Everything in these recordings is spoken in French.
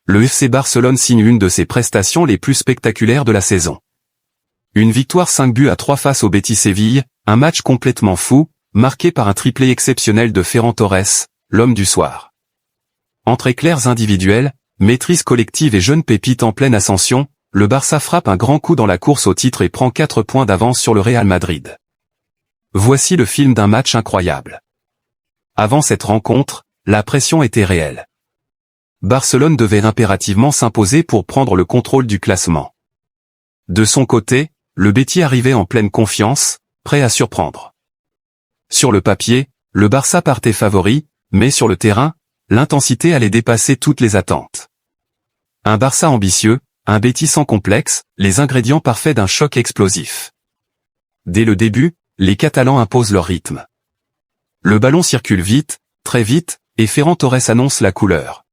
le FC Barcelone signe une de ses prestations les plus spectaculaires de la saison. Une victoire 5-3 face au Betis Séville, un match complètement fou, marqué par un triplé exceptionnel de Ferran Torres, l'homme du soir. Entre éclairs individuels, maîtrise collective et jeune pépite en pleine ascension, le Barça frappe un grand coup dans la course au titre et prend 4 points d'avance sur le Real Madrid. Voici le film d'un match incroyable. Avant cette rencontre, la pression était réelle. Barcelone devait impérativement s'imposer pour prendre le contrôle du classement. De son côté, le Betis arrivait en pleine confiance, prêt à surprendre. Sur le papier, le Barça partait favori, mais sur le terrain, l'intensité allait dépasser toutes les attentes. Un Barça ambitieux, un Betis sans complexe, les ingrédients parfaits d'un choc explosif. Dès le début, les Catalans imposent leur rythme. Le ballon circule vite, très vite, et Ferran Torres annonce la couleur.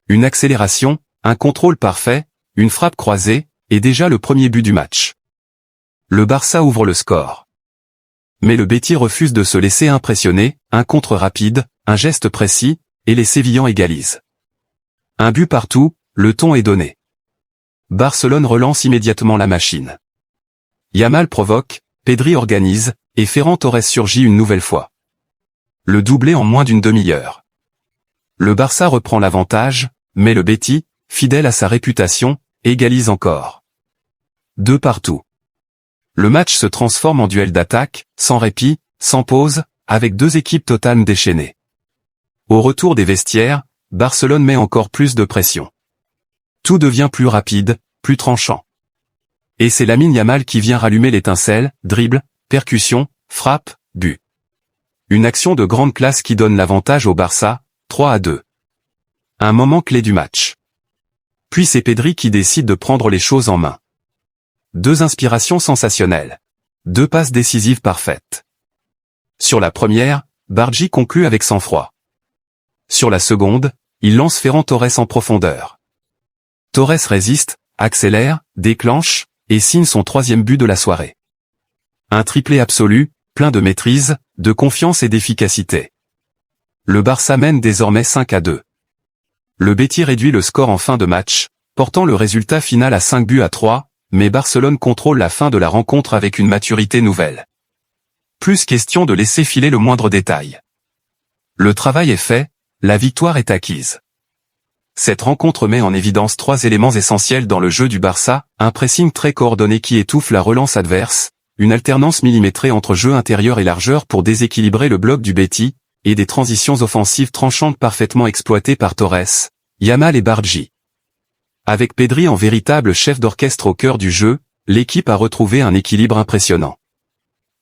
Une accélération, un contrôle parfait, une frappe croisée, et déjà le premier but du match. Le Barça ouvre le score. Mais le Betis refuse de se laisser impressionner, un contre rapide, un geste précis, et les Sévillans égalisent. Un but partout, le ton est donné. Barcelone relance immédiatement la machine. Yamal provoque, Pedri organise, et Ferran Torres surgit une nouvelle fois. Le doublé en moins d'une demi-heure. Le Barça reprend l'avantage, mais le Betis, fidèle à sa réputation, égalise encore. 2 partout. Le match se transforme en duel d'attaque, sans répit, sans pause, avec 2 équipes totalement déchaînées. Au retour des vestiaires, Barcelone met encore plus de pression. Tout devient plus rapide, plus tranchant. Et c'est Lamine Yamal qui vient rallumer l'étincelle, dribble, percussion, frappe, but. Une action de grande classe qui donne l'avantage au Barça, 3-2. Un moment clé du match. Puis c'est Pedri qui décide de prendre les choses en main. 2 inspirations sensationnelles. 2 passes décisives parfaites. Sur la première, Bargi conclut avec sang-froid. Sur la seconde, il lance Ferran Torres en profondeur. Torres résiste, accélère, déclenche, et signe son 3e but de la soirée. Un triplé absolu, plein de maîtrise, de confiance et d'efficacité. Le Barça mène désormais 5-2. Le Betis réduit le score en fin de match, portant le résultat final à 5-3, mais Barcelone contrôle la fin de la rencontre avec une maturité nouvelle. Plus question de laisser filer le moindre détail. Le travail est fait, la victoire est acquise. Cette rencontre met en évidence 3 éléments essentiels dans le jeu du Barça, un pressing très coordonné qui étouffe la relance adverse, une alternance millimétrée entre jeu intérieur et largeur pour déséquilibrer le bloc du Betis, et des transitions offensives tranchantes parfaitement exploitées par Torres, Yamal et Bargi. Avec Pedri en véritable chef d'orchestre au cœur du jeu, l'équipe a retrouvé un équilibre impressionnant.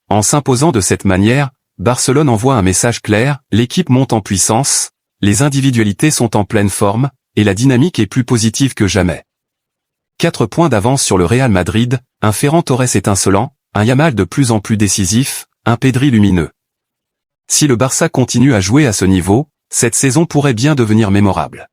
En s'imposant de cette manière, Barcelone envoie un message clair, l'équipe monte en puissance, les individualités sont en pleine forme, et la dynamique est plus positive que jamais. 4 points d'avance sur le Real Madrid, un Ferran Torres étincelant, un Yamal de plus en plus décisif, un Pedri lumineux. Si le Barça continue à jouer à ce niveau, cette saison pourrait bien devenir mémorable.